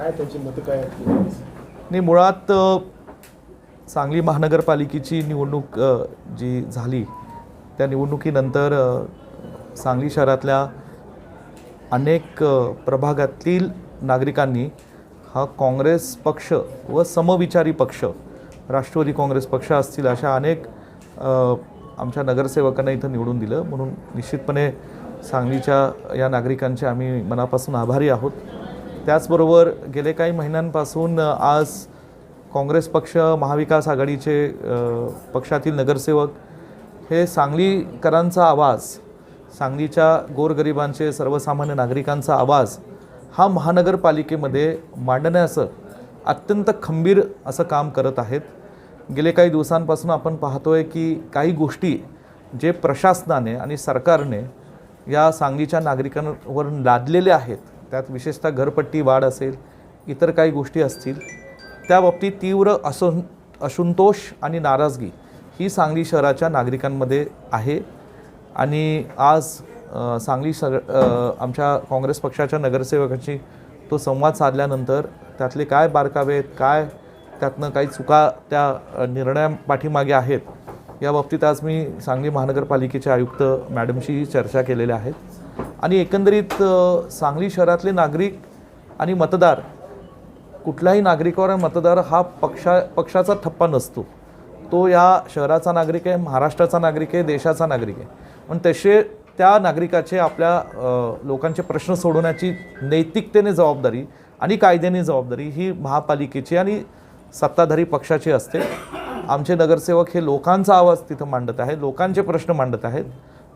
काय त्यांची मतं काय आहेत? नाही, मुळात सांगली महानगरपालिकेची निवडणूक जी झाली त्या निवडणुकीनंतर सांगली शहरातल्या अनेक प्रभागातील नागरिकांनी हा काँग्रेस पक्ष व समविचारी पक्ष, राष्ट्रवादी काँग्रेस पक्ष असतील अशा अनेक आमच्या नगरसेवकांना इथं निवडून दिलं. म्हणून निश्चितपणे सांगलीच्या या नागरिकांचे आम्ही मनापासून आभारी आहोत. त्याचबरोबर गेले काही महिन्यांपासून आज काँग्रेस पक्ष, महाविकास आघाडीचे पक्षातील नगरसेवक हे सांगलीकरांचा आवाज, सांगलीच्या गोरगरिबांचे, सर्वसामान्य नागरिकांचा आवाज हा महानगरपालिकेमध्ये मांडण्याचं अत्यंत खंबीर असं काम करत आहेत. गेले काही दिवसांपासून आपण पाहतोय की काही गोष्टी जे प्रशासनाने आणि सरकारने या सांगलीच्या नागरिकांवर लादलेल्या आहेत, त्यात विशेषतः घरपट्टी वाढ असेल, इतर काही गोष्टी असतील, त्या बाबतीत तीव्र असंतोष आणि नाराजगी ही सांगली शहराच्या नागरिकांमध्ये आहे. आणि आज सांगली आमच्या काँग्रेस पक्षाच्या नगरसेवकांशी तो संवाद साधल्यानंतर त्यातले काय बारकावे आहेत, काय त्यातनं काही चुका त्या निर्णयापाठीमागे आहेत, या बाबतीत आज मी सांगली महानगरपालिकेचे आयुक्त मॅडमशी चर्चा केलेल्या आहेत. आणि एकंदरीत सांगली शहरातले नागरिक आणि मतदार, कुठल्याही नागरिकावर मतदार हा पक्षाचा ठप्पा नसतो. तो या शहराचा नागरिक आहे, महाराष्ट्राचा नागरिक आहे, देशाचा नागरिक आहे. पण तसे त्या नागरिकाचे आपल्या लोकांचे प्रश्न सोडवण्याची नैतिकतेने जबाबदारी आणि कायद्याने जबाबदारी ही महापालिकेची आणि सत्ताधारी पक्षाची असते. आमचे नगरसेवक हे लोकांचा आवाज तिथं मांडत आहेत, लोकांचे प्रश्न मांडत आहेत.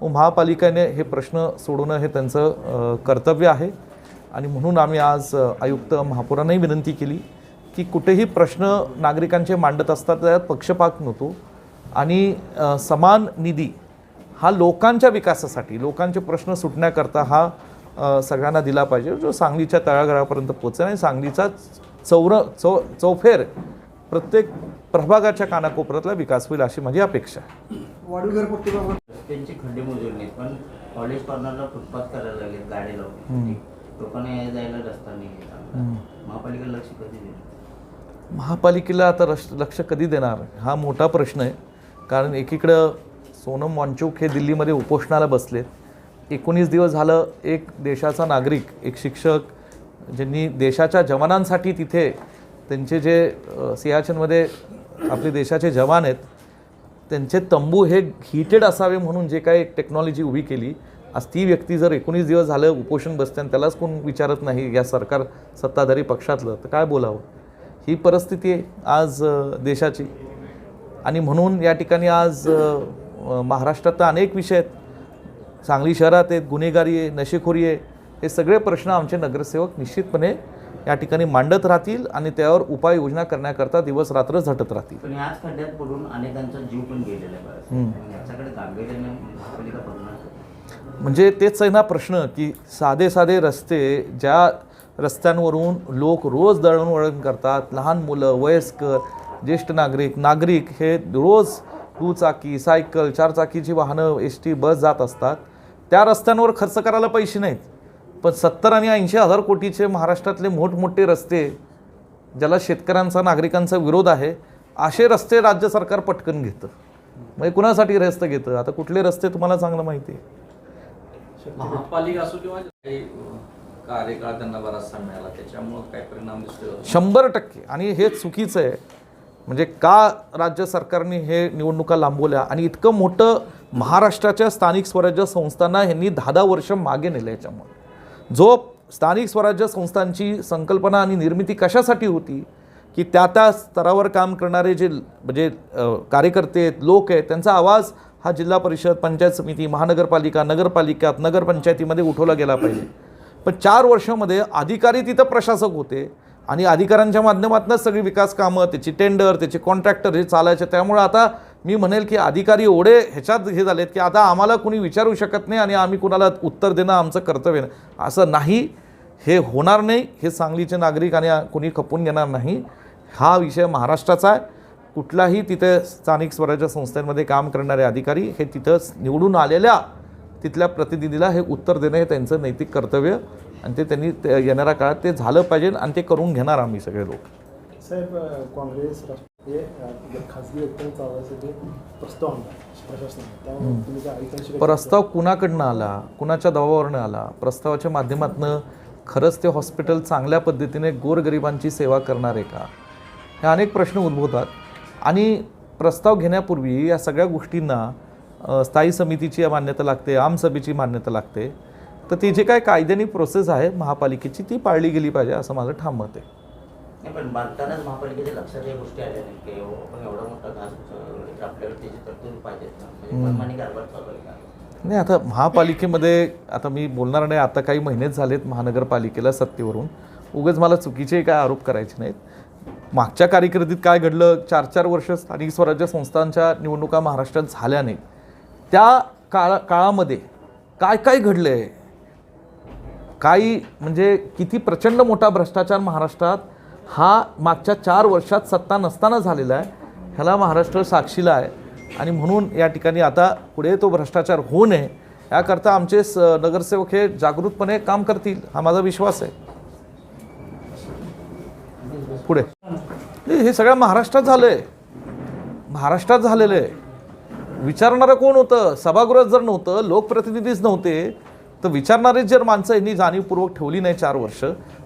व महापालिकेने हे प्रश्न सोडवणं हे त्यांचं कर्तव्य आहे. आणि म्हणून आम्ही आज आयुक्त महापौरांनाही विनंती केली की कुठेही प्रश्न नागरिकांचे मांडत असतात त्यात पक्षपात नव्हतो आणि समान निधी हा लोकांच्या विकासासाठी, लोकांचे प्रश्न सुटण्याकरता हा सगळ्यांना दिला पाहिजे, जो सांगलीच्या तळागाळापर्यंत पोहोचेल आणि सांगलीचा चौफेर प्रत्येक प्रभागाच्या कानाकोपऱ्यातला विकास होईल अशी माझी अपेक्षा आहे. त्यांची खड्डे मोजून पण कॉलेज कॉर्नरला फुटपाथ करायला लागले, गाडी लावून लोकांना यायला जायला रस्ता नाही. महापालिकेला लक्ष कधी देणार? महापालिकेला आता लक्ष कधी देणार हा मोठा प्रश्न आहे. कारण एकीकडं सोनम वांगचुक हे दिल्लीमध्ये उपोषणाला बसलेत. 19 दिवस झालं एक देशाचा नागरिक, एक शिक्षक ज्यांनी देशाच्या जवानांसाठी तिथे त्यांचे जे सियाचनमध्ये आपले देशाचे जवान आहेत त्यांचे तंबू हे हीटेड असावे म्हणून जे काही टेक्नॉलॉजी उभी केली, आज ती व्यक्ती जर 19 दिवस झालं उपोषण बसते आणि त्यालाच कोण विचारत नाही या सरकार सत्ताधारी पक्षातलं, तर काय बोलावं. ही परिस्थिती आहे आज देशाची. आणि म्हणून या ठिकाणी आज महाराष्ट्रात अनेक विषय आहेत, सांगली शहरात आहेत, गुन्हेगारी आहे, नशेखोरी आहे. हे सगळे प्रश्न आमचे नगरसेवक निश्चितपणे या ठिकाणी मांडत राहतील आणि त्यावर उपाययोजना करण्याकरता दिवस रात्र झटत राहतील. पण याच खड्ड्यात पडून अनेकांचा जीव पण गेलेला आहे. याच्याकडे गांभीर्याने महापालिका बघणार. म्हणजे तेच आहे ना प्रश्न की साधे साधे रस्ते, ज्या रस्त्यांवरून लोक रोज दळणवळण करतात, लहान मुलं, वयस्कर, ज्येष्ठ नागरिक हे रोज दुचाकी, सायकल, चारचाकीची वाहनं, एस टी, बस जात असतात. त्या रस्त्यांवर खर्च करायला पैसे नाहीत, पण 70 आणि 80 हजार कोटीचे महाराष्ट्रातले मोठमोठे रस्ते, ज्याला शेतकऱ्यांचा, नागरिकांचा विरोध आहे, असे रस्ते राज्य सरकार पटकन घेतं. म्हणजे कुणासाठी रस्ते घेतं? आता कुठले रस्ते तुम्हाला चांगलं माहिती आहे. महापालिका असो किंवा कार्यकाळ त्यांना बराचसा मिळाला, त्याच्यामुळे काय परिणाम दिसतो? 100%. आणि हे चुकीचं आहे. म्हणजे का राज्य सरकारने हे निवडणुका लांबवल्या आणि इतकं मोठं महाराष्ट्राच्या स्थानिक स्वराज्य संस्थांना ह्यांनी 10 वर्ष मागे नेलं. याच्यामुळे जो स्थानिक स्वराज्य संस्थांची संकल्पना आणि निर्मिती कशासाठी होती की त्या स्तरावर काम करणारे जे म्हणजे कार्यकर्ते आहेत, लोक आहेत, त्यांचा आवाज हा जिल्हा परिषद, पंचायत समिती, महानगरपालिका, नगरपालिका, नगरपंचायतीमध्ये उठवला गेला पाहिजे. पण 4 वर्षामध्ये अधिकारी तिथं प्रशासक होते आणि अधिकाऱ्यांच्या माध्यमातूनच सगळी विकास कामं, त्याची टेंडर, त्याचे कॉन्ट्रॅक्टर हे चालायचे. त्यामुळे आता मी म्हणेल की अधिकारी एवढे ह्याच्यात हे झालेत की आता आम्हाला कुणी विचारू शकत नाही आणि आम्ही कुणाला उत्तर देणं आमचं कर्तव्य नाही. असं नाही, हे होणार नाही. हे सांगलीचे नागरिक आणि कुणी खपून घेणार नाही. हा विषय महाराष्ट्राचा आहे. कुठलाही तिथे स्थानिक स्वराज्य संस्थांमध्ये काम करणारे अधिकारी हे तिथं निवडून आलेल्या तिथल्या प्रतिनिधीला हे उत्तर देणं हे त्यांचं नैतिक कर्तव्य आणि ते त्यांनी येणाऱ्या काळात ते झालं पाहिजे आणि ते करून घेणार आम्ही सगळे लोक. साहेब, काँग्रेस राष्ट्रीय खासगी व्यक्तीने चालवायसाठी प्रस्ताव आणला प्रशासनाने, त्यामुळे तुम्ही काय ऐकायची प्रस्ताव कुणाकडनं आला, कुणाच्या दबावावरनं आला, प्रस्तावाच्या माध्यमातून खरंच ते हॉस्पिटल चांगल्या पद्धतीने गोरगरिबांची सेवा करणार आहे का, हे अनेक प्रश्न उद्भवतात. आणि प्रस्ताव घेण्यापूर्वी या सगळ्या गोष्टींना स्थायी समितीची मान्यता लागते, आमसभेची मान्यता लागते. तर ती जे काय कायद्यानी प्रोसेस आहे महापालिकेची ती पाळली गेली पाहिजे असं माझं ठाम मत आहे. नाही, पण बांधतानाच महापालिकेच्या लक्षात या गोष्टी आल्या नाही की आपण एवढा मोठा घास उचलला, आपल्याकडे त्याची तरतूद पाहिजेत ना, म्हणजे मनमानी कारभार चालू आहे का? नाही, आता महापालिकेमध्ये आता मी बोलणार नाही, आता काही महिनेच झालेत महानगरपालिकेला सत्तेवरून, उगाच मला चुकीचे काय आरोप करायचे नाहीत. मागच्या कारकिर्दीत काय घडलं, 4-4 वर्ष स्थानिक स्वराज्य संस्थांच्या निवडणुका महाराष्ट्रात झाल्या नाहीत, त्या काळामध्ये काय काय घडलं आहे, काही म्हणजे किती प्रचंड मोठा भ्रष्टाचार महाराष्ट्रात हा मागच्या 4 वर्षात सत्ता नसताना झालेला आहे, ह्याला महाराष्ट्र साक्षीला आहे. आणि म्हणून या ठिकाणी आता पुढे तो भ्रष्टाचार होऊ नये याकरता आमचे नगरसेवक हे जागृतपणे काम करतील, हा माझा विश्वास आहे. पुढे हे सगळं महाराष्ट्रात झालं आहे, महाराष्ट्रात झालेलं आहे. विचारणारं कोण होतं? सभागृहात जर नव्हतं, लोकप्रतिनिधीच नव्हते, तर विचारणारे जर माणसं यांनी जाणीवपूर्वक ठेवली नाही 4 वर्ष,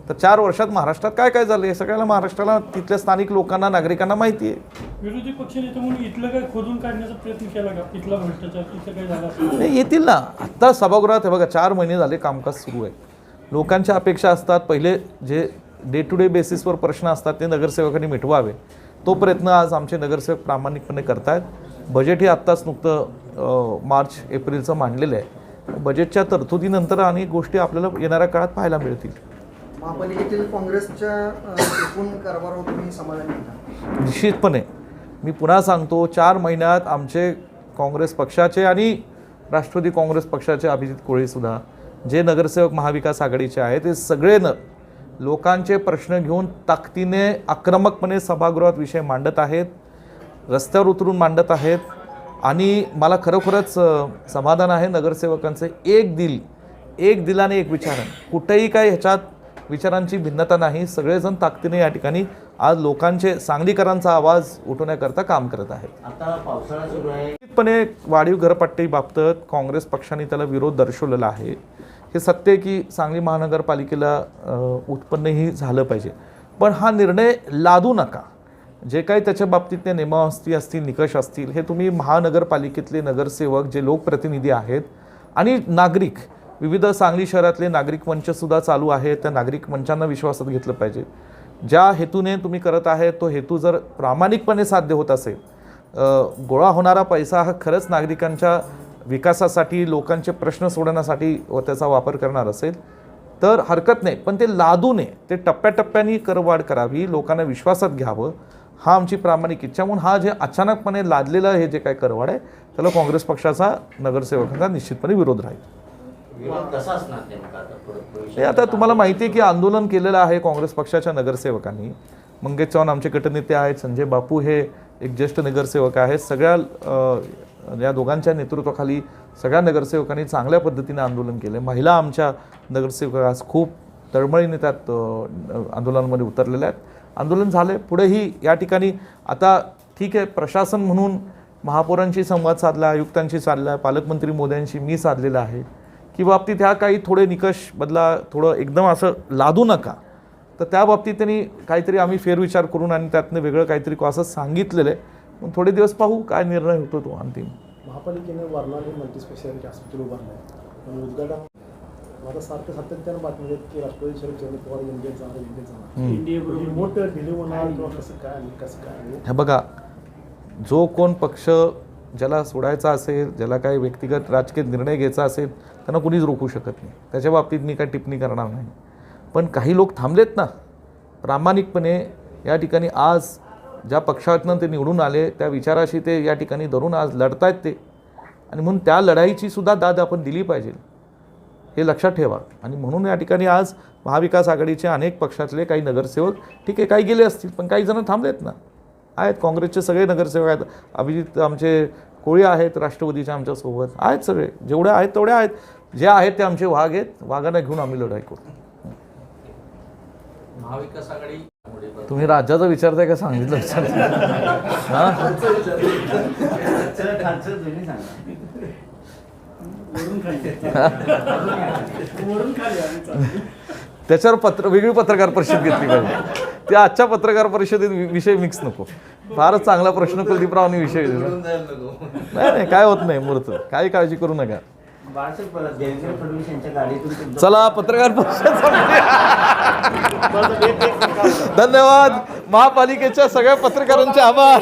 तर 4 वर्षात महाराष्ट्रात काय काय झालं हे सगळ्याला महाराष्ट्राला तिथल्या स्थानिक लोकांना नागरिकांना माहिती आहे. विरोधी पक्षनेते म्हणून इथलं काय खोदून काढण्याचा प्रयत्न केला का? इथला भ्रष्टाचार तिथं काय झाला असेल? नाही, येतील ना. आत्ता सभागृहात हे बघा 4 महिने झाले कामकाज सुरू आहे. लोकांच्या अपेक्षा असतात, पहिले जे डे टू डे बेसिसवर प्रश्न असतात ते नगरसेवकांनी मिटवावे, तो प्रयत्न आज आमचे नगरसेवक प्रामाणिकपणे करतायत. बजेट हे आत्ताच नुकतं मार्च-एप्रिलचं मांडलेलं आहे. बजेटच्या तरतुदीनंतर अनेक गोष्टी आपल्याला येणाऱ्या काळात पाहायला मिळतील. महापालिकेतील काँग्रेसच्या एकूण कारभारावर तुम्ही समाधानी आहात? निश्चितपणे मी पुन्हा सांगतो, 4 महिन्यात आमचे काँग्रेस पक्षाचे आणि राष्ट्रवादी काँग्रेस पक्षाचे अभिजित कोळेसुद्धा जे नगरसेवक महाविकास आघाडीचे आहेत ते सगळे लोकांचे प्रश्न घेऊन ताकदीने आक्रमकपणे सभागृहात विषय मांडत आहेत, रस्त्यावर उतरून मांडत आहेत. आणि मला खरोखरच समाधान आहे नगरसेवकांचे. एक दिलाने एक विचारण, कुठेही काय ह्याच्यात विचारांची भिन्नता नाही. सगळेजण ताकदीने या ठिकाणी आज लोकांचे, सांगलीकरांचा आवाज उठवण्याकरता काम करत आहेत. आता पावसाळा सुरू आहे, निश्चितपणे वाढीव घरपट्टीबाबत काँग्रेस पक्षाने त्याला विरोध दर्शवलेला आहे. हे सत्य आहे की सांगली महानगरपालिकेला उत्पन्नही झालं पाहिजे, पण हा निर्णय लादू नका. जे काही त्याच्या बाबतीतले नियमावली असतील, निकष असतील, हे तुम्ही महानगरपालिकेतले नगरसेवक, जे लोकप्रतिनिधी आहेत आणि नागरिक, विविध सांगली शहरातले नागरिक मंचसुद्धा चालू आहेत, त्या नागरिक मंचांना विश्वासात घेतलं पाहिजे. ज्या हेतूने तुम्ही करत आहे तो हेतू जर प्रामाणिकपणे साध्य होत असेल, गोळा होणारा पैसा हा खरंच नागरिकांच्या विकासासाठी, लोकांचे प्रश्न सोडवण्यासाठी त्याचा वापर करणार असेल तर हरकत नाही, पण ते लादू नये. ते टप्प्याटप्प्याने करवाढ करावी, लोकांना विश्वासात घ्यावं, हा आमची प्रामाणिक इच्छा. म्हणून हा जे अचानकपणे लादलेलं हे जे काय करवाढ आहे त्याला काँग्रेस पक्षाचा नगरसेवकांचा निश्चितपणे विरोध राहील. विरोध कसा असणार नेमका आता पुढे? हे आता तुम्हाला माहिती आहे की आंदोलन केलेलं आहे काँग्रेस पक्षाच्या नगरसेवकांनी. मंगेश चव्हाण आमचे गटनेते आहेत, संजय बापू हे एक ज्येष्ठ नगरसेवक आहेत. सगळ्या या दोघांच्या नेतृत्वाखाली सगळ्या नगरसेवकांनी चांगल्या पद्धतीने आंदोलन केलं. महिला आमच्या नगरसेवक आज खूप तळमळीने त्यात आंदोलनामध्ये उतरलेल्या आहेत. आंदोलन झालं आहे. पुढेही या ठिकाणी आता ठीक आहे, प्रशासन म्हणून महापौरांशी संवाद साधला, आयुक्तांशी साधला, पालकमंत्री मोदयांशी मी साधलेला आहे की बाबतीत ह्या काही थोडे निकष बदला, थोडं एकदम असं लादू नका. तर त्या बाबतीत त्यांनी काहीतरी आम्ही फेरविचार करून आणि त्यातनं वेगळं काहीतरी असं सांगितलेलं आहे. मग थोडे दिवस पाहू काय निर्णय होतो तो अंतिम. महापालिकेने वारणारी मल्टीस्पेशालिटी हॉस्पिटल उभारलं आहे, पण उद्घाटन आता सातत्यानं बातमी आहेत की राष्ट्रवादी शरद पवार इंडियात जाणार इंडिया बरोबर मोठं डिले होणार किंवा कसं काय हे बघा, जो कोण पक्ष ज्याला सोडायचा असेल, ज्याला काही व्यक्तिगत राजकीय निर्णय घ्यायचा असेल, त्यांना कुणीच रोखू शकत नाही. त्याच्या बाबतीत मी काही टिप्पणी करणार नाही. पण काही लोक थांबलेत ना प्रामाणिकपणे या ठिकाणी. आज ज्या पक्षातनं ते निवडून आले त्या विचाराशी ते या ठिकाणी धरून आज लढतायत ते, आणि म्हणून त्या लढाईची सुद्धा दाद आपण दिली पाहिजे हे लक्षात ठेवा. आणि म्हणून या ठिकाणी आज महाविकास आघाडीचे अनेक पक्षातले काही नगरसेवक ठीक आहे काही गेले असतील, पण काही जण थांबलेत ना. आहेत काँग्रेसचे सगळे नगरसेवक आहेत, अभिजित आमचे कोळी आहेत, राष्ट्रवादीच्या आमच्यासोबत आहेत, सगळे जेवढे आहेत तेवढे आहेत. जे आहेत ते आमचे वाघ आहेत, वाघांना घेऊन आम्ही लढाई करू. महाविकास आघाडी तुम्ही राज्याचं विचारताय का सांगितलं विचारताय हा खालचं दोन्ही सांगा. वरून खाली वरून खाली आम्ही चाललो. त्याच्यावर वेगळी पत्रकार परिषद घेतली पाहिजे. त्या आजच्या पत्रकार परिषदेत विषय मिक्स नको. फारच चांगला प्रश्न कुलदीपरावांनी विषय दिला. नाही काय होत नाही मूर्त, काही काळजी करू नका. बाळासाहेब देवेंद्र फडणवीस यांच्या गाडीतून तुमचा चला पत्रकार परिषद संपली. धन्यवाद. महापालिकेच्या सगळ्या पत्रकारांचे आभार.